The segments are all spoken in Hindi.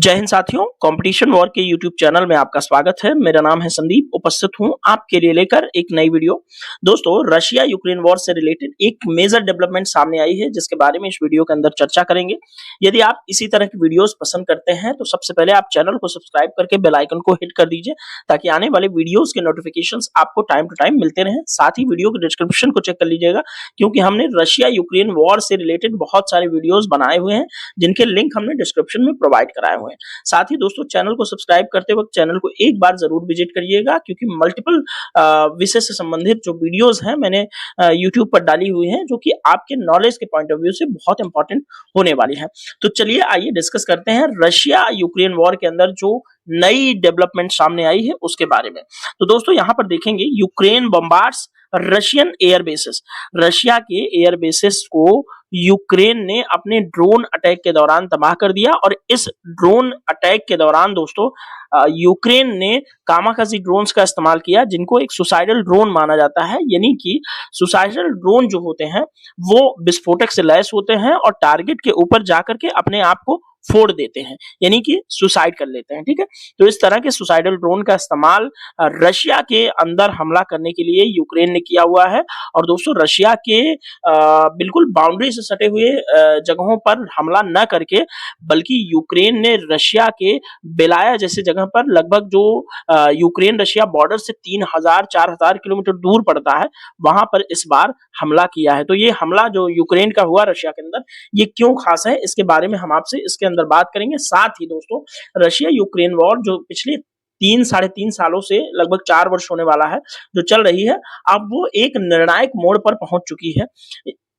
जय हिंद साथियों, कंपटीशन वॉर के यूट्यूब चैनल में आपका स्वागत है। मेरा नाम है संदीप, उपस्थित हूं आपके लिए लेकर एक नई वीडियो। दोस्तों, रशिया यूक्रेन वॉर से रिलेटेड एक मेजर डेवलपमेंट सामने आई है, जिसके बारे में इस वीडियो के अंदर चर्चा करेंगे। यदि आप इसी तरह की वीडियोस पसंद करते हैं तो सबसे पहले आप चैनल को सब्सक्राइब करके बेल आइकन को हिट कर दीजिए, ताकि आने वाले वीडियोस के नोटिफिकेशंस आपको टाइम टू टाइम मिलते रहें। साथ ही वीडियो के डिस्क्रिप्शन को चेक कर लीजिएगा, क्योंकि हमने रशिया यूक्रेन वॉर से रिलेटेड बहुत सारे वीडियोस बनाए हुए हैं, जिनके लिंक हमने डिस्क्रिप्शन में प्रोवाइड कराए हुए हैं। साथ ही दोस्तों, चैनल को सब्सक्राइब करते वक्त चैनल को एक बार जरूर विजिट करिएगा, क्योंकि मल्टीपल विषय से संबंधित जो वीडियोस हैं मैंने यूट्यूब पर डाली हुई हैं, जो कि आपके नॉलेज के पॉइंट ऑफ व्यू से बहुत इंपॉर्टेंट होने वाली है। तो चलिए आइए डिस्कस करते हैं रशिया यूक्रेन वॉर के अंदर जो नई डेवलपमेंट सामने आई है उसके बारे में। तो दोस्तों, यहां पर देखेंगे, Ukraine bombards Russian air bases. Russia के एयर बेसिस को यूक्रेन ने अपने ड्रोन अटैक के दौरान तबाह कर दिया, और इस ड्रोन अटैक के दौरान दोस्तों यूक्रेन ने कामाकाजी ड्रोन्स का इस्तेमाल किया, जिनको एक सुसाइडल ड्रोन माना जाता है। यानी कि सुसाइडल ड्रोन जो होते हैं वो विस्फोटक से लैस होते हैं और टारगेट के ऊपर जाकर के अपने आप को फोड़ देते हैं, यानी कि सुसाइड कर लेते हैं। ठीक है, तो इस तरह के सुसाइडल ड्रोन का इस्तेमाल रशिया के अंदर हमला करने के लिए यूक्रेन ने किया हुआ है। और दोस्तों, रशिया के बिल्कुल बाउंड्री से सटे हुए जगहों पर हमला न करके, बल्कि यूक्रेन ने रशिया के बेलाया जैसे जगह पर, लगभग जो यूक्रेन रशिया बॉर्डर से 3000-4000 किलोमीटर दूर पड़ता है, वहां पर इस बार हमला किया है। तो ये हमला जो यूक्रेन का हुआ रशिया के अंदर, ये क्यों खास है, इसके बारे में हम आपसे इसके अंदर बात करेंगे। साथ ही दोस्तों, रशिया यूक्रेन वॉर जो पिछले 3-3.5 सालों से लगभग 4 वर्ष होने वाला है, जो चल रही है, अब वो एक निर्णायक मोड़ पर पहुंच चुकी है।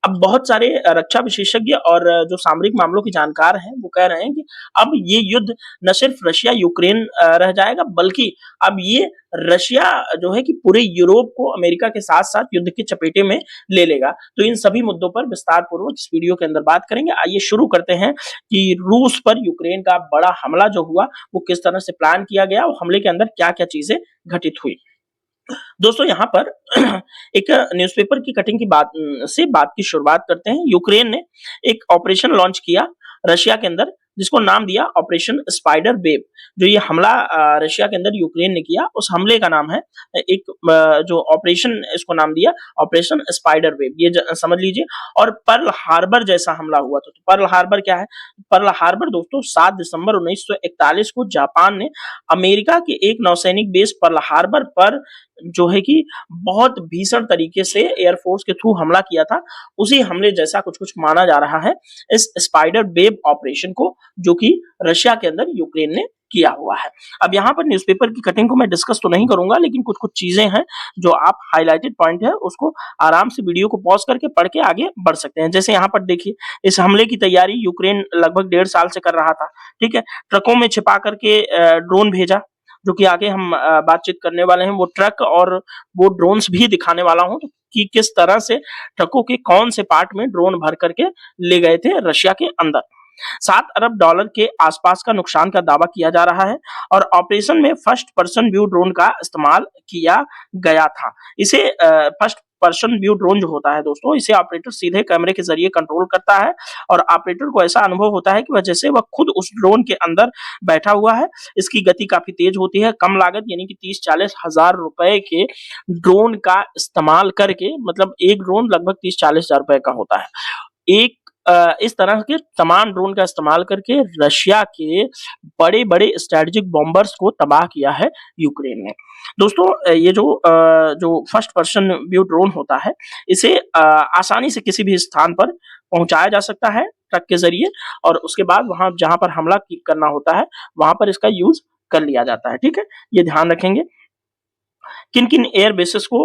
अब बहुत सारे रक्षा विशेषज्ञ और जो सामरिक मामलों के जानकार हैं, वो कह रहे हैं कि अब ये युद्ध न सिर्फ रशिया यूक्रेन रह जाएगा, बल्कि अब ये रशिया जो है कि पूरे यूरोप को अमेरिका के साथ साथ युद्ध के चपेटे में ले लेगा। तो इन सभी मुद्दों पर विस्तार पूर्वक इस वीडियो के अंदर बात करेंगे। आइए शुरू करते हैं कि रूस पर यूक्रेन का बड़ा हमला जो हुआ, वो किस तरह से प्लान किया गया और हमले के अंदर क्या क्या चीजें घटित हुई। दोस्तों, यहाँ पर एक न्यूज़पेपर की कटिंग की बात की शुरुआत करते हैं। यूक्रेन ने एक ऑपरेशन लॉन्च किया रशिया के अंदर, जिसको नाम दिया ऑपरेशन स्पाइडर वेब। जो ये हमला रशिया के अंदर यूक्रेन ने किया, उस हमले का नाम है एक जो ऑपरेशन, इसको नाम दिया ऑपरेशन स्पाइडर वेब, ये समझ लीजिए। और पर्ल हार्बर जैसा हमला हुआ था। तो पर्ल हार्बर क्या है? पर्ल हार्बर दोस्तों 7 दिसंबर 1941 को जापान ने अमेरिका के एक नौसैनिक बेस पर्ल हार्बर पर जो है कि बहुत भीषण तरीके से एयरफोर्स के थ्रू हमला किया था। उसी हमले जैसा कुछ कुछ माना जा रहा है इस स्पाइडर वेब ऑपरेशन को, जो कि रशिया के अंदर यूक्रेन ने किया हुआ है। अब यहाँ पर न्यूज़पेपर की कटिंग को मैं डिस्कस तो नहीं करूंगा, लेकिन कुछ कुछ चीजें हैं जो आप हाईलाइटेड पॉइंट है, उसको आराम से वीडियो को पॉज करके पढ़ के आगे बढ़ सकते हैं। जैसे यहाँ पर देखिए, इस हमले की तैयारी यूक्रेन लगभग 1.5 साल से कर रहा था। ठीक है, ट्रकों में छिपा करके ड्रोन भेजा, जो कि आगे हम बातचीत करने वाले हैं। वो ट्रक और वो ड्रोन्स भी दिखाने वाला हूं कि किस तरह से ट्रकों के कौन से पार्ट में ड्रोन भर करके ले गए थे रशिया के अंदर। $7 अरब के आसपास का नुकसान का दावा किया जा रहा है, और ऑपरेशन में फर्स्ट पर्सन व्यू ड्रोन का इस्तेमाल किया गया था। इसे फर्स्ट पर्सन व्यू ड्रोन जो होता है दोस्तों, इसे ऑपरेटर सीधे कैमरे के जरिए कंट्रोल करता है, और ऑपरेटर को ऐसा अनुभव होता है कि वह जैसे वह खुद उस ड्रोन के अंदर बैठा हुआ है। इसकी गति काफी तेज होती है, कम लागत यानी कि 30-40 हजार रुपए के ड्रोन का इस्तेमाल करके, मतलब एक ड्रोन लगभग 30-40 हजार रुपए का होता है। एक इस तरह के तमाम ड्रोन का इस्तेमाल करके रशिया के बड़े-बड़े स्ट्रेटेजिक बॉम्बर्स को तबाह किया है यूक्रेन ने। दोस्तों, ये जो फर्स्ट पर्सन व्यू ड्रोन होता है, इसे आसानी से किसी भी स्थान पर पहुंचाया जा सकता है ट्रक के जरिए, और उसके बाद वहां जहां पर हमला करना होता है, वहां पर इसका यूज कर लिया जाता है। ठीक है, ये ध्यान रखेंगे। किन किन एयर बेसिस को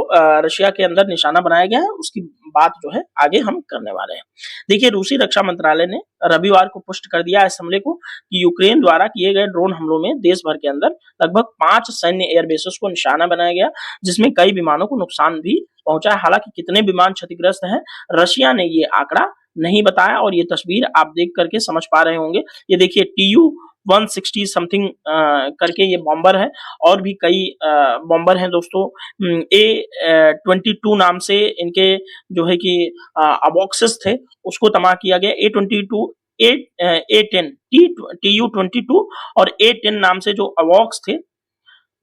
रशिया के अंदर निशाना बनाया गया है, उसकी बात जो है आगे हम करने वाले हैं। देखिए, रूसी रक्षा मंत्रालय ने रविवार को पुष्ट कर दिया इस हमले को कि यूक्रेन द्वारा किए गए ड्रोन हमलों में देश भर के अंदर लगभग 5 सैन्य एयर बेसिस को निशाना बनाया गया, जिसमें कई विमानों को नुकसान भी पहुंचा है। हालांकि कितने विमान क्षतिग्रस्त हैं, रशिया ने ये आंकड़ा नहीं बताया, और ये तस्वीर आप देख करके समझ पा रहे होंगे। ये देखिए, TU-160 समथिंग करके ये बॉम्बर है, और भी कई बॉम्बर हैं दोस्तों। A-22 नाम से इनके जो है कि अबॉक्सिस थे, उसको तबाह किया गया। A-22 A10 TU-22 और A10 नाम से जो अवॉक्स थे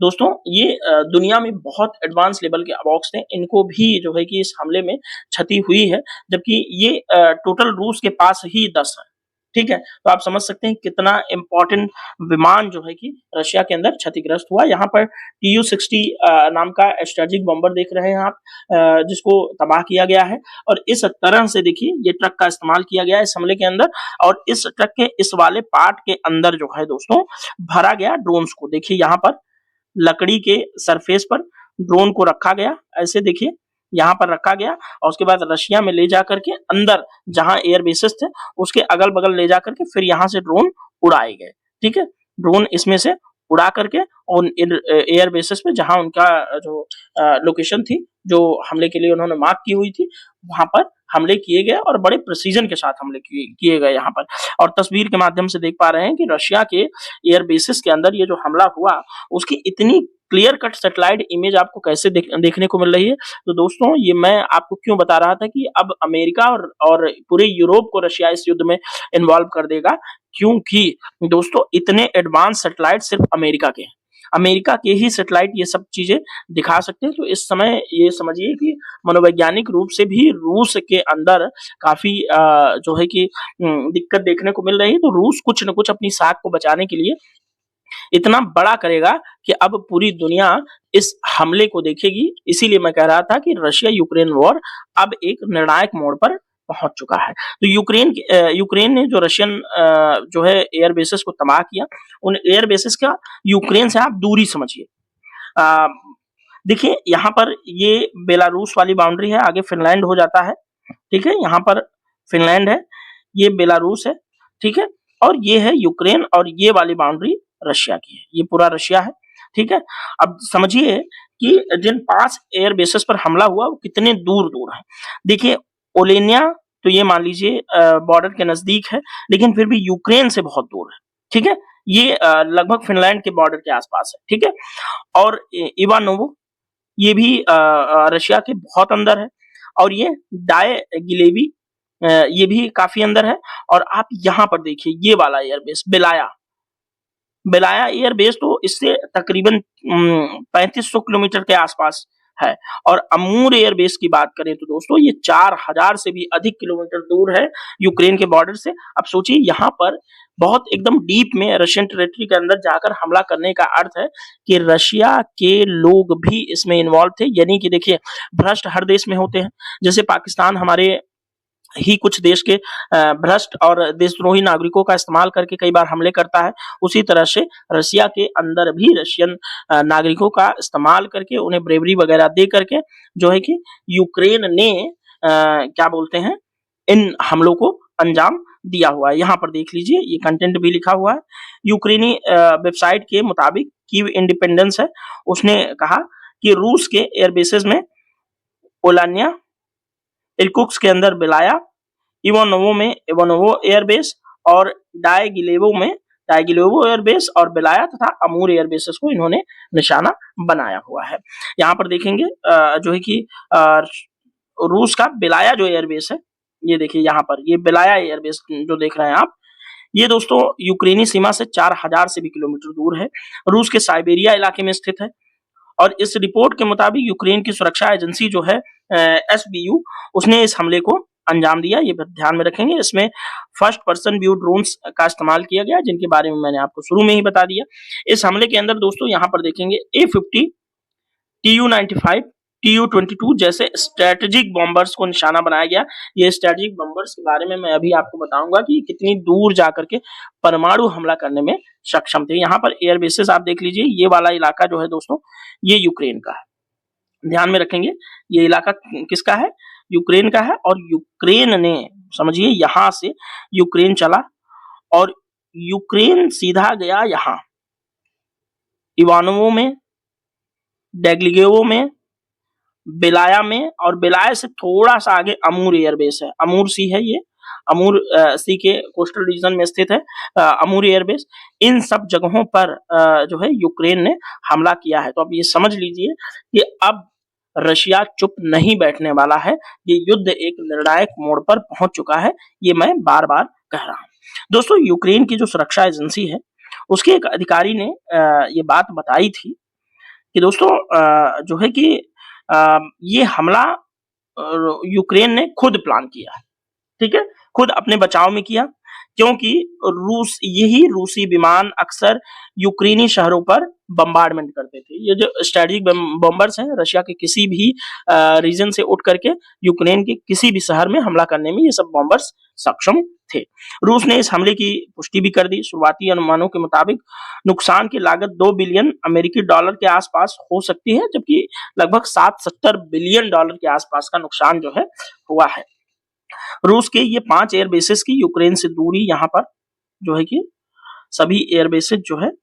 दोस्तों, ये दुनिया में बहुत एडवांस लेवल के अवॉक्स थे। इनको भी जो है कि इस हमले में क्षति हुई है, जबकि ये टोटल रूस के पास ही 10 है। ठीक है, तो आप समझ सकते हैं कितना इम्पोर्टेंट विमान जो है कि रशिया के अंदर क्षतिग्रस्त हुआ। यहाँ पर TU-60 नाम का स्ट्रेटेजिक बॉम्बर देख रहे हैं आप, जिसको तबाह किया गया है। और इस तरह से देखिए ये ट्रक का इस्तेमाल किया गया है इस हमले के अंदर, और इस ट्रक के इस वाले पार्ट के अंदर जो है दोस्तों भरा गया ड्रोन्स को। देखिए यहाँ पर लकड़ी के सरफेस पर ड्रोन को रखा गया, ऐसे देखिए यहाँ पर रखा गया, और उसके बाद रशिया में ले जाकर के अंदर जहां एयर बेसेस थे उसके अगल बगल ले जाकर के फिर यहाँ से ड्रोन उड़ाए गए। ठीक है, ड्रोन इसमें से उड़ा करके और एयर बेसेस पे जहां उनका जो लोकेशन थी, जो हमले के लिए उन्होंने मार्क की हुई थी, वहां पर हमले किए गए और बड़े प्रिसीजन के साथ हमले किए गए यहाँ पर। और तस्वीर के माध्यम से देख पा रहे हैं कि रशिया के एयर बेसिस के अंदर ये जो हमला हुआ उसकी इतनी क्लियर कट सैटेलाइट इमेज आपको कैसे देखने को मिल रही है। तो दोस्तों ये मैं आपको क्यों बता रहा था कि अब अमेरिका और पूरे यूरोप को रशिया इस युद्ध में इन्वॉल्व कर देगा, क्योंकि दोस्तों इतने एडवांस सैटेलाइट सिर्फ अमेरिका के हैं। अमेरिका के ही सैटेलाइट ये सब चीजें दिखा सकते हैं। तो इस समय ये समझिए कि मनोवैज्ञानिक रूप से भी रूस के अंदर काफी जो है कि दिक्कत देखने को मिल रही है। तो रूस कुछ न कुछ अपनी साख को बचाने के लिए इतना बड़ा करेगा कि अब पूरी दुनिया इस हमले को देखेगी। इसीलिए मैं कह रहा था कि रशिया यूक्रेन वॉर अब एक निर्णायक मोड़ पर पहुंच चुका है। तो यूक्रेन ने जो रशियन जो है एयर बेसेस को तबाह किया, उन एयर बेसेस का यूक्रेन से आप दूरी समझिए। देखिए यहाँ पर ये बेलारूस वाली बाउंड्री है, आगे फिनलैंड हो जाता है। ठीक है, यहाँ पर फिनलैंड है, ये बेलारूस है। ठीक है, और ये है यूक्रेन, और ये वाली बाउंड्री रशिया की है, ये पूरा रशिया है। ठीक है, अब समझिए कि जिन 5 एयर बेसेस पर हमला हुआ वो कितने दूर दूर है। देखिए ओलेनिया तो ये मान लीजिए बॉर्डर के नजदीक है, लेकिन फिर भी यूक्रेन से बहुत दूर है। ठीक है, ये लगभग फिनलैंड के बॉर्डर के आसपास है। ठीक है, और इवानोवो ये भी रशिया के बहुत अंदर है, और ये डायगिलेवी ये भी काफी अंदर है। और आप यहाँ पर देखिए ये वाला एयरबेस बेलाया एयरबेस तो इससे तकरीबन 3500 किलोमीटर के आसपास है। और अमूर एयरबेस की बात करें तो दोस्तों ये 4000 से भी अधिक किलोमीटर दूर है यूक्रेन के बॉर्डर से। अब सोचिए यहाँ पर बहुत एकदम डीप में रशियन टेरिटरी के अंदर जाकर हमला करने का अर्थ है कि रशिया के लोग भी इसमें इन्वॉल्व थे। यानी कि देखिए भ्रष्ट हर देश में होते हैं, जैसे पाकिस्तान हमारे ही कुछ देश के भ्रष्ट और देशद्रोही नागरिकों का इस्तेमाल करके कई बार हमले करता है, उसी तरह से रशिया के अंदर भी रशियन नागरिकों का इस्तेमाल करके उन्हें ब्रेवरी वगैरह दे करके जो है कि यूक्रेन ने क्या बोलते हैं इन हमलों को अंजाम दिया हुआ है। यहाँ पर देख लीजिए ये कंटेंट भी लिखा हुआ है। यूक्रेनी वेबसाइट के मुताबिक कीव इंडिपेंडेंस है, उसने कहा कि रूस के एयरबेसेस में ओलानिया, इरकुत्स्क के अंदर बेलाया, इवानोवो एयरबेस और डायगिलेवो एयरबेस और बेलाया तथा अमूर एयरबेसेस को इन्होंने निशाना बनाया हुआ है। यहाँ पर देखेंगे जो है कि रूस का बेलाया जो एयरबेस है, ये देखिए यहाँ पर ये बेलाया एयरबेस जो देख रहे हैं आप, ये दोस्तों यूक्रेनी सीमा से 4000 से भी किलोमीटर दूर है, रूस के साइबेरिया इलाके में स्थित है। और इस रिपोर्ट के मुताबिक यूक्रेन की सुरक्षा एजेंसी जो है SBU, उसने इस हमले को अंजाम दिया। ये ध्यान में रखेंगे, इसमें फर्स्ट पर्सन व्यू ड्रोन्स का इस्तेमाल किया गया, जिनके बारे में मैंने आपको शुरू में ही बता दिया। इस हमले के अंदर दोस्तों यहाँ पर देखेंगे A-50, TU-95, TU-22 जैसे स्ट्रेटेजिक बॉम्बर्स को निशाना बनाया गया। ये स्ट्रेटेजिक बॉम्बर्स के बारे में मैं अभी आपको बताऊंगा कि कितनी दूर जाकर के परमाणु हमला करने में सक्षम थे। यहाँ पर एयर बेसेस आप देख लीजिए, ये वाला इलाका जो है दोस्तों ये यूक्रेन का है। ध्यान में रखेंगे ये इलाका किसका है, यूक्रेन का है। और यूक्रेन ने समझिए यहां से यूक्रेन चला और यूक्रेन सीधा गया यहाँ इवानोवो में, डेग्लिगेवो में, बेलाया में, और बेलाया से थोड़ा सा आगे अमूर एयरबेस है। अमूर सी है ये, अमूर सी के कोस्टल रीजन में स्थित है अमूर एयरबेस। इन सब जगहों पर जो है यूक्रेन ने हमला किया है। तो अब ये समझ लीजिए कि अब रशिया चुप नहीं बैठने वाला है, ये युद्ध एक निर्णायक मोड़ पर पहुंच चुका है, ये मैं बार बार कह रहा हूं। दोस्तों यूक्रेन की जो सुरक्षा एजेंसी है उसके एक अधिकारी ने ये बात बताई थी कि दोस्तों जो है कि ये हमला यूक्रेन ने खुद प्लान किया है, ठीक है? खुद अपने बचाव में किया, क्योंकि यही रूसी विमान अक्सर यूक्रेनी शहरों पर बम्बार्डमेंट करते थे। ये जो स्ट्रेटेजिक बॉम्बर्स हैं, रशिया के किसी भी रीजन से उठ करके यूक्रेन के किसी भी शहर में हमला करने में ये सब बॉम्बर्स सक्षम थे। रूस ने इस हमले की पुष्टि भी कर दी। शुरुआती अनुमानों के मुताबिक नुकसान की लागत 2 बिलियन अमेरिकी डॉलर के आसपास हो सकती है, जबकि लगभग 7-70 बिलियन डॉलर के आसपास का नुकसान जो है हुआ है। रूस के ये 5 एयर बेसेस की यूक्रेन से दूरी यहाँ पर जो है कि सभी एयर बेसेस जो है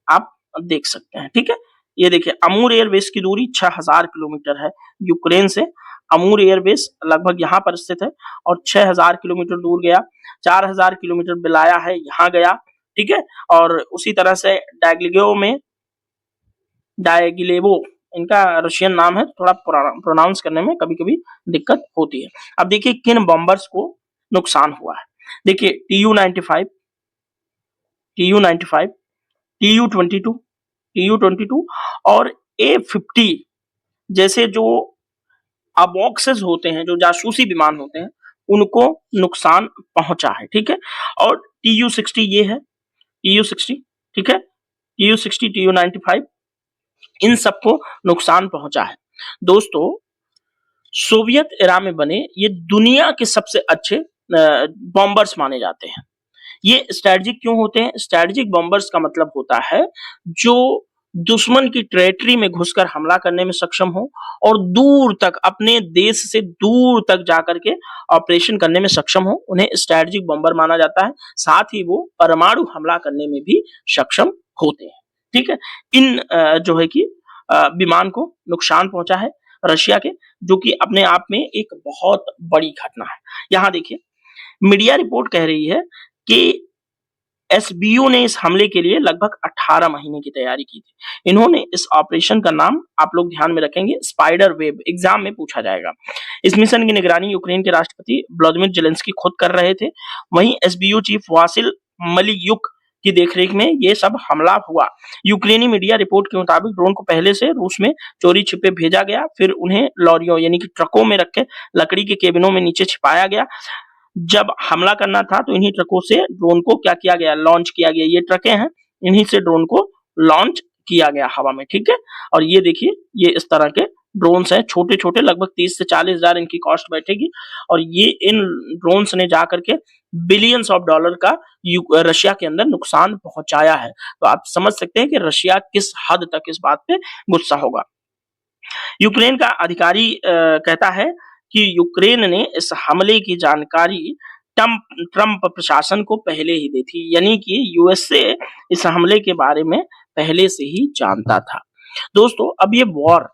आप देख सकते हैं, ठीक है? ये देखिए अमूर एयरबेस की दूरी 6000 किलोमीटर है यूक्रेन से। अमूर एयरबेस लगभग यहाँ पर स्थित है और 6000 किलोमीटर दूर गया। 4000 किलोमीटर बिलाया है, यहाँ गया, ठीक है? और उसी तरह से डायगिलेवो इनका रशियन नाम है, थोड़ा प्रोनाउंस करने में कभी-कभी दिक्कत होती है। अब देखिए किन बॉम्बर्स को नुकसान हुआ है। देखिए TU-95, TU-95, TU-22, TU-22 और A-50 जैसे जो अबॉक्सेस होते हैं, जो जासूसी विमान होते हैं, उनको नुकसान पहुंचा है, ठीक है? और TU-60 ये है, TU-60, ठीक है? TU-60, TU-95 इन सबको नुकसान पहुंचा है। दोस्तों सोवियत एरा में बने ये दुनिया के सबसे अच्छे बॉम्बर्स माने जाते हैं। ये स्ट्रेटेजिक क्यों होते हैं? स्ट्रेटेजिक बॉम्बर्स का मतलब होता है जो दुश्मन की टेरिटरी में घुसकर हमला करने में सक्षम हो और दूर तक अपने देश से दूर तक जाकर के ऑपरेशन करने में सक्षम हो, उन्हें स्ट्रेटेजिक बॉम्बर माना जाता है। साथ ही वो परमाणु हमला करने में भी सक्षम होते हैं, ठीक है? इन जो है कि विमान को नुकसान पहुंचा है रशिया के, जो कि अपने आप में एक बहुत बड़ी घटना है। यहाँ देखिए मीडिया रिपोर्ट कह रही है कि एसबीओ ने इस हमले के लिए लगभग 18 महीने की तैयारी की थी। इन्होंने इस ऑपरेशन का नाम आप लोग ध्यान में रखेंगे स्पाइडर वेब, एग्जाम में पूछा जाएगा। इस मिशन की निगरानी यूक्रेन के राष्ट्रपति व्लादिमीर जेलेंस्की खुद कर रहे थे। वहीं एसबीओ चीफ वासिल मलियुक की देखरेख में ये सब हमला हुआ। यूक्रेनी मीडिया रिपोर्ट के मुताबिक ड्रोन को पहले से रूस में चोरी छिपे भेजा गया, फिर उन्हें लॉरियों यानी कि ट्रकों में रखे लकड़ी के केबिनों में नीचे छिपाया गया। जब हमला करना था तो इन्हीं ट्रकों से ड्रोन को क्या किया गया, लॉन्च किया गया। ये ट्रकें हैं, इन्हीं से ड्रोन को लॉन्च किया गया हवा में, ठीक है? और ये देखिए ये इस तरह के ड्रोन्स हैं, छोटे-छोटे, लगभग 30 से 40 हजार इनकी कॉस्ट बैठेगी और ये इन ड्रोन्स ने जाकर के बिलियंस ऑफ डॉलर का रशिया के अंदर नुकसान पहुंचाया है। तो आप समझ सकते हैं कि रशिया किस हद तक इस बात पे गुस्सा होगा। यूक्रेन का अधिकारी कहता है कि यूक्रेन ने इस हमले की जानकारी ट्रंप प्रशासन को पहले ही दी थी, यानी कि यूएसए इस हमले के बारे में पहले से ही जानता था। दोस्तों अब ये वॉर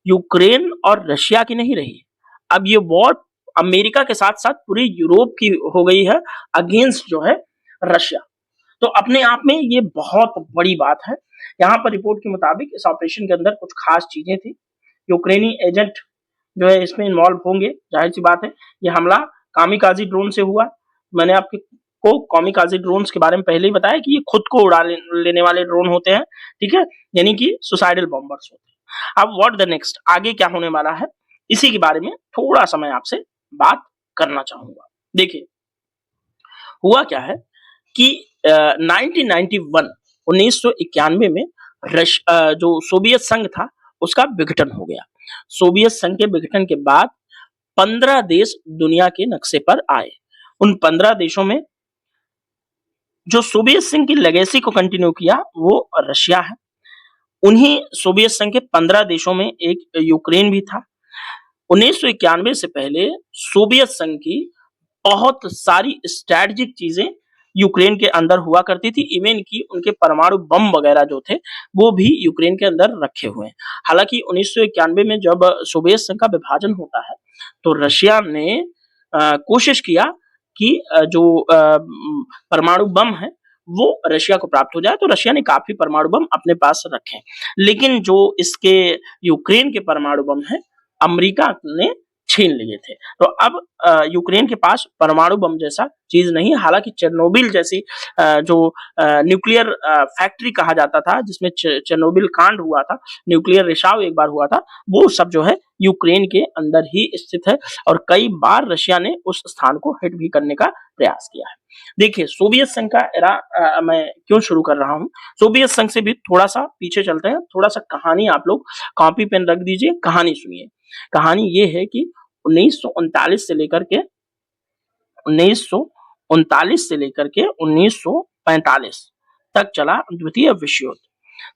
यूक्रेन और रशिया की नहीं रही, अब ये वॉर अमेरिका के साथ साथ पूरे यूरोप की हो गई है अगेंस्ट जो है रशिया। तो अपने आप में ये बहुत बड़ी बात है। यहाँ पर रिपोर्ट के मुताबिक इस ऑपरेशन के अंदर कुछ खास चीजें थी। यूक्रेनी एजेंट जो है इसमें इन्वॉल्व होंगे, जाहिर सी बात है। ये हमला कामिकाजी ड्रोन से हुआ। मैंने आपको कामिकाजी ड्रोन्स के बारे में पहले ही बताया कि ये खुद को उड़ा लेने वाले ड्रोन होते हैं, ठीक है? यानी कि सुसाइडल बॉम्बर्स होते हैं। अब व्हाट द नेक्स्ट, आगे क्या होने वाला है, इसी के बारे में थोड़ा सा मैं आपसे बात करना चाहूंगा। देखिए हुआ क्या है कि 1991 में जो सोवियत संघ था उसका विघटन हो गया। सोवियत संघ के विघटन के बाद 15 देश दुनिया के नक्शे पर आए। उन 15 देशों में जो सोवियत संघ की लेगेसी को कंटिन्यू किया वो रशिया है। उन्हीं सोवियत संघ के 15 देशों में एक यूक्रेन भी था। 1991 से पहले सोवियत संघ की बहुत सारी स्ट्रेटेजिक चीजें यूक्रेन के अंदर हुआ करती थी। इवन की उनके परमाणु बम वगैरह जो थे वो भी यूक्रेन के अंदर रखे हुए हैं। हालांकि 1991 में जब सोवियत संघ का विभाजन होता है तो रशिया ने कोशिश किया कि जो परमाणु बम है वो रशिया को प्राप्त हो जाए, तो रशिया ने काफी परमाणु बम अपने पास रखे। लेकिन जो इसके यूक्रेन के परमाणु बम है अमेरिका ने छीन लिए थे। तो अब यूक्रेन के पास परमाणु बम जैसा चीज नहीं, हालांकि चेरनोबिल जैसी जो न्यूक्लियर फैक्ट्री कहा जाता था, जिसमें चेरनोबिल कांड हुआ था, न्यूक्लियर रिसाव एक बार हुआ था, वो सब जो है यूक्रेन के अंदर ही स्थित है और कई बार रशिया ने उस स्थान को हिट भी करने का प्रयास किया है। देखिए, सोवियत संघ का एरा मैं क्यों शुरू कर रहा हूं, सोवियत संघ से भी थोड़ा सा पीछे चलते हैं, थोड़ा सा कहानी आप लोग कॉपी पेन रख दीजिए, कहानी सुनिए। कहानी ये है कि 1939 से लेकर के 1939 से लेकर के 1945 तक चला द्वितीय विश्व युद्ध।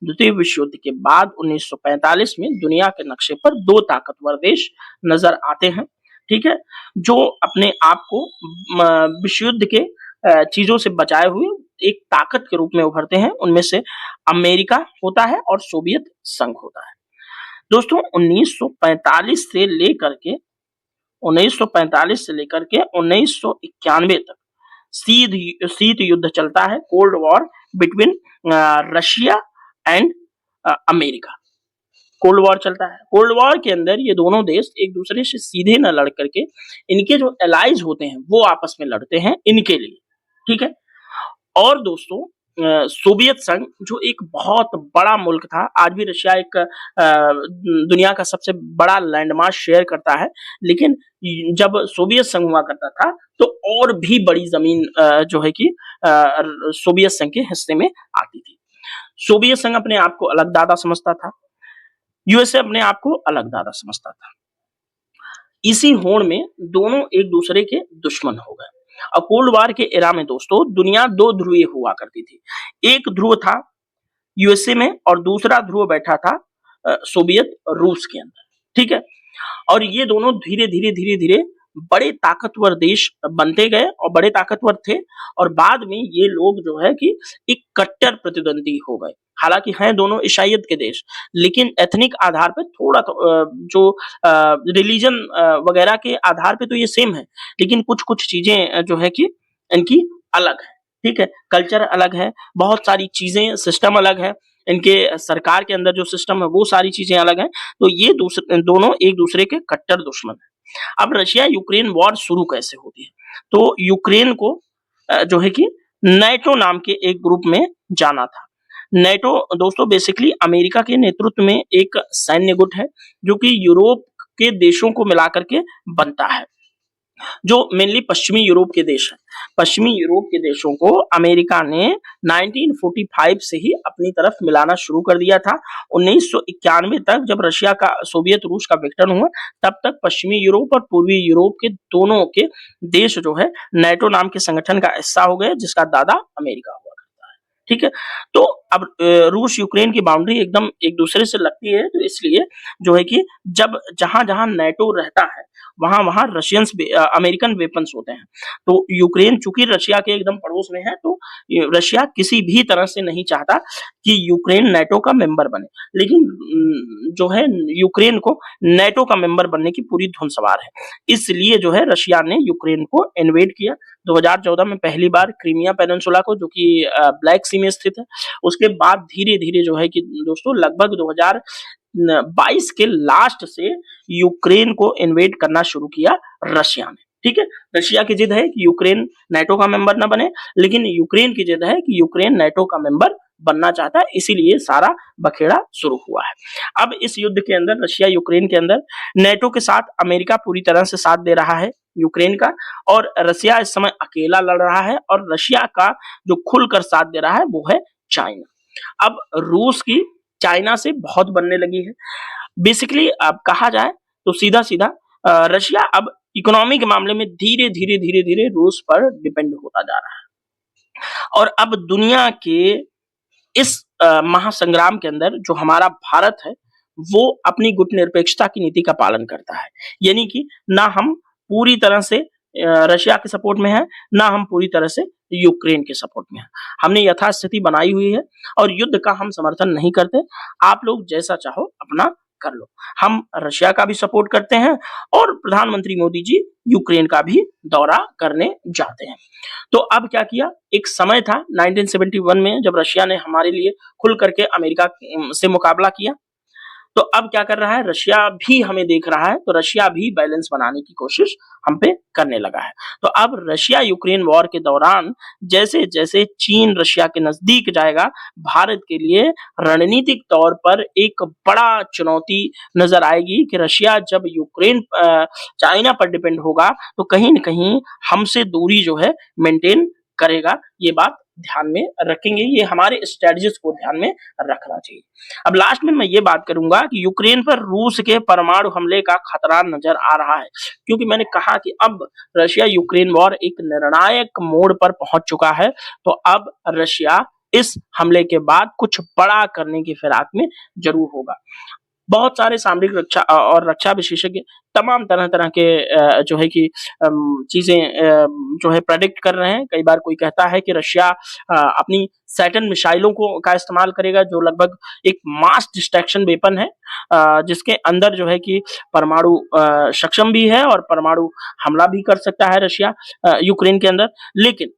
द्वितीय विश्व युद्ध के बाद 1945 में दुनिया के नक्शे पर दो ताकतवर देश नजर आते हैं, ठीक है, जो अपने आप को विश्व युद्ध के चीजों से बचाए हुए एक ताकत के रूप में उभरते हैं। उनमें से अमेरिका होता है और सोवियत संघ होता है। दोस्तों, 1945 से लेकर के 1991 तक शीत युद्ध चलता है, cold war between Russia and America. Cold war चलता है। कोल्ड वॉर के अंदर ये दोनों देश एक दूसरे से सीधे न लड़ करके इनके जो एलाइज होते हैं वो आपस में लड़ते हैं इनके लिए, ठीक है। और दोस्तों, सोवियत संघ जो एक बहुत बड़ा मुल्क था, आज भी रशिया एक दुनिया का सबसे बड़ा लैंडमास शेयर करता है, लेकिन जब सोवियत संघ हुआ करता था तो और भी बड़ी जमीन जो है कि सोवियत संघ के हिस्से में आती थी। सोवियत संघ अपने आप को अलग दादा समझता था, यूएसए अपने आप को अलग दादा समझता था। इसी होड़ में दोनों एक दूसरे के दुश्मन हो गए। और कोल्ड वॉर के एरा में दोस्तों दुनिया दो ध्रुवीय हुआ करती थी। एक ध्रुव था यूएसए में और दूसरा ध्रुव बैठा था सोवियत रूस के अंदर, ठीक है। और ये दोनों धीरे धीरे धीरे धीरे बड़े ताकतवर देश बनते गए और बड़े ताकतवर थे, और बाद में ये लोग जो है कि एक कट्टर प्रतिद्वंदी हो गए। हालांकि हैं दोनों ईसाईयत के देश, लेकिन एथनिक आधार पे थोड़ा जो रिलीजन वगैरह के आधार पे तो ये सेम है, लेकिन कुछ कुछ चीजें जो है कि इनकी अलग है, ठीक है। कल्चर अलग है, बहुत सारी चीजें, सिस्टम अलग है, इनके सरकार के अंदर जो सिस्टम है वो सारी चीजें अलग हैं। तो ये दोनों एक दूसरे के कट्टर दुश्मन है। अब रशिया यूक्रेन वॉर शुरू कैसे होती है, तो यूक्रेन को जो है कि नेटो नाम के एक ग्रुप में जाना था। नेटो दोस्तों बेसिकली अमेरिका के नेतृत्व में एक सैन्य गुट है जो कि यूरोप के देशों को मिलाकर के बनता है, जो मेनली पश्चिमी यूरोप के देश हैं। पश्चिमी यूरोप के देशों को अमेरिका ने 1945 से ही अपनी तरफ मिलाना शुरू कर दिया था। 1991 तक जब रशिया का सोवियत रूस का विघटन हुआ, तब तक पश्चिमी यूरोप और पूर्वी यूरोप के दोनों के देश जो है नेटो नाम के संगठन का हिस्सा हो गए, जिसका दादा अमेरिका हुआ करता है, ठीक है। तो अब रूस यूक्रेन की बाउंड्री एकदम एक दूसरे से लगती है, तो इसलिए जो है कि जब जहां जहां नेटो रहता है वहां वहां रशियंस अमेरिकन वेपन्स होते हैं। तो यूक्रेन चूंकि रशिया के एकदम पड़ोस में है, तो रशिया किसी भी तरह से नहीं चाहता कि यूक्रेन नेटो का मेंबर बने, लेकिन जो है यूक्रेन को नेटो का मेंबर बनने की पूरी धुन सवार है। इसलिए जो है रशिया ने यूक्रेन को इन्वेड किया 2014 में पहली बार क्रीमिया पेनिनसुला को, जो कि ब्लैक सी में स्थित है। उसके बाद धीरे धीरे जो है कि दोस्तों लगभग 2022 के लास्ट से यूक्रेन को इन्वेड करना शुरू किया रशिया ने, ठीक है। रशिया की जिद है कि यूक्रेन नेटो का मेंबर न बने, लेकिन यूक्रेन की जिद है कि यूक्रेन नेटो का मेंबर बनना चाहता है, इसीलिए सारा बखेड़ा शुरू हुआ है। अब इस युद्ध के अंदर रशिया यूक्रेन के अंदर नेटो के साथ अमेरिका पूरी तरह से साथ दे रहा है यूक्रेन का, और रशिया इस समय अकेला लड़ रहा है, और रशिया का जो खुलकर साथ दे रहा है वो है चाइना। अब रूस की चाइना से बहुत बनने लगी है। बेसिकली अब कहा जाए तो सीधा सीधा रशिया अब इकोनॉमी के मामले में धीरे धीरे धीरे धीरे रूस पर डिपेंड होता जा रहा है। और अब दुनिया के इस महासंग्राम के अंदर जो हमारा भारत है वो अपनी गुट निरपेक्षता की नीति का पालन करता है, यानी कि ना हम पूरी तरह से रशिया के सपोर्ट में है, ना हम पूरी तरह से यूक्रेन के सपोर्ट में है। हमने यथास्थिति बनाई हुई है और युद्ध का हम समर्थन नहीं करते। आप लोग जैसा चाहो अपना कर लो। हम रशिया का भी सपोर्ट करते हैं और प्रधानमंत्री मोदी जी यूक्रेन का भी दौरा करने जाते हैं। तो अब क्या किया, एक समय था 1971 में जब रशिया ने हमारे लिए खुल करके अमेरिका से मुकाबला किया। तो अब क्या कर रहा है, रशिया भी हमें देख रहा है, तो रशिया भी बैलेंस बनाने की कोशिश हम पे करने लगा है। तो अब रशिया यूक्रेन वॉर के दौरान जैसे-जैसे चीन रशिया के नजदीक जाएगा, भारत के लिए रणनीतिक तौर पर एक बड़ा चुनौती नजर आएगी कि रशिया जब चाइना पर डिपेंड होगा, तो कहीं न कहीं हमसे दूरी जो है मेंटेन करेगा। ये बात ध्यान में रखेंगे, ये हमारे स्ट्रेटजीज को ध्यान में रखना चाहिए। अब लास्ट में मैं ये बात करूंगा कि यूक्रेन पर रूस के परमाणु हमले का खतरा नजर आ रहा है, क्योंकि मैंने कहा कि अब रशिया यूक्रेन वॉर एक निर्णायक मोड़ पर पहुंच चुका है। तो अब रशिया इस हमले के बाद कुछ बड़ा करने की फिराक में जरूर होगा। बहुत सारे सामरिक रक्षा और रक्षा विशेषज्ञ तमाम तरह-तरह के जो है कि चीज़ें जो है प्रेडिक्ट कर रहे हैं। कई बार कोई कहता है कि रशिया अपनी सैटर्न मिसाइलों को का इस्तेमाल करेगा, जो लगभग एक मास डिस्ट्रैक्शन वेपन है, जिसके अंदर जो है कि परमाणु सक्षम भी है और परमाणु हमला भी कर सकता है रशिया यूक्रेन के अंदर। लेकिन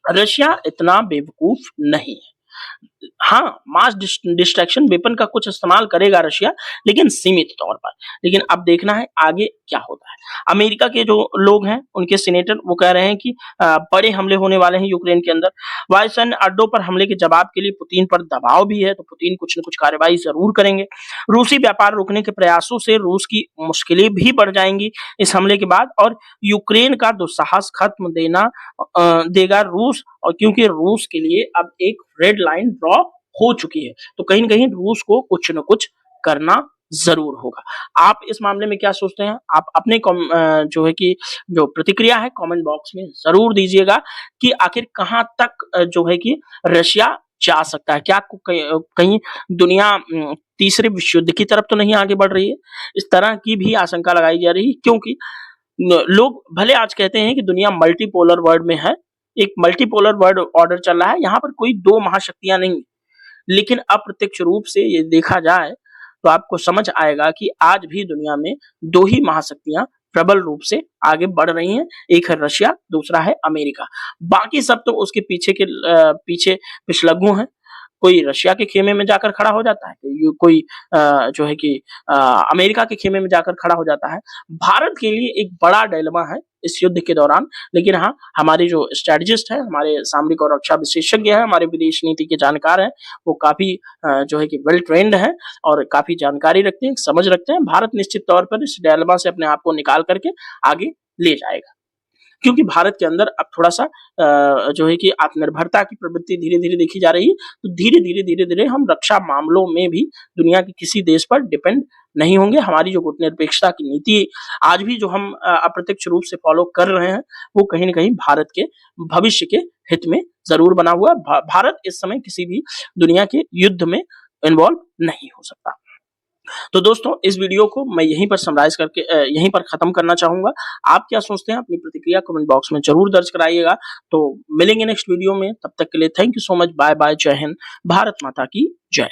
रशिया इतना बेवकूफ नहीं है। हाँ, मास डिस्ट्रैक्शन वेपन का कुछ इस्तेमाल करेगा रशिया, लेकिन सीमित तौर पर। लेकिन अब देखना है आगे क्या होता है। अमेरिका के जो लोग हैं, उनके सीनेटर वो कह रहे हैं कि बड़े हमले होने वाले हैं यूक्रेन के अंदर। वायुसेना अड्डों पर हमले के जवाब के लिए पुतिन पर दबाव भी है, तो पुतिन कुछ न कुछ कार्रवाई जरूर करेंगे। रूसी व्यापार रोकने के प्रयासों से रूस की मुश्किलें भी बढ़ जाएंगी इस हमले के बाद, और यूक्रेन का दुस्साहस खत्म देगा रूस, और क्योंकि रूस के लिए अब एक रेड लाइन ड्रॉ हो चुकी है, तो कहीं न कहीं रूस को कुछ न कुछ करना ज़रूर होगा। आप इस मामले में क्या सोचते हैं? आप अपने जो है कि जो प्रतिक्रिया है कमेंट बॉक्स में ज़रूर दीजिएगा कि आखिर कहाँ तक जो है कि रशिया जा सकता है? क्या कहीं दुनिया तीसरे विश्व युद्ध की तरफ तो नहीं आगे बढ़ रही है? इस तरह की भी आशंका लगाई जा रही है, क्योंकि लोग भले आज कहते हैं कि दुनिया मल्टीपोलर वर्ल्ड में है, एक मल्टीपोलर वर्ल्ड ऑर्डर चल रहा है, यहाँ पर कोई 2 महाशक्तियाँ नहीं, लेकिन अप्रत्यक्ष रूप से ये देखा जाए तो आपको समझ आएगा कि आज भी दुनिया में 2 ही महाशक्तियाँ प्रबल रूप से आगे बढ़ रही हैं, एक है रशिया, दूसरा है अमेरिका। बाकी सब तो उसके पीछे पिछलग्गू हैं। कोई रशिया के खेमे में जाकर खड़ा हो जाता है, कोई जो है कि अमेरिका के खेमे में जाकर खड़ा हो जाता है। भारत के लिए एक बड़ा डिलेमा है इस युद्ध के दौरान, लेकिन हाँ, हमारे जो स्ट्रैटेजिस्ट हैं, हमारे सामरिक और रक्षा विशेषज्ञ हैं, हमारे विदेश नीति के जानकार हैं, वो काफ़ी जो है कि वेल ट्रेन्ड हैं और काफ़ी जानकारी रखते हैं, समझ रखते हैं। भारत निश्चित तौर पर इस डिलेमा से अपने आप को निकाल करके आगे ले जाएगा। क्योंकि भारत के अंदर अब थोड़ा-सा जो है कि आत्मनिर्भरता की प्रवृत्ति धीरे-धीरे देखी जा रही है, तो धीरे-धीरे हम रक्षा मामलों में भी दुनिया के किसी देश पर डिपेंड नहीं होंगे। हमारी जो गुटनिरपेक्षता की नीति आज भी जो हम अप्रत्यक्ष रूप से फॉलो कर रहे हैं, वो कहीं न कहीं भारत के भविष्य के हित में ज़रूर बना हुआ है। भारत इस समय किसी भी दुनिया के युद्ध में इन्वॉल्व नहीं हो सकता। तो दोस्तों, इस वीडियो को मैं यहीं पर समराइज़ करके यहीं पर ख़त्म करना चाहूँगा। आप क्या सोचते हैं? अपनी प्रतिक्रिया कमेंट बॉक्स में ज़रूर दर्ज कराइएगा। तो मिलेंगे नेक्स्ट वीडियो में, तब तक के लिए thank you so much. Bye bye, जय हिंद, भारत माता की जय।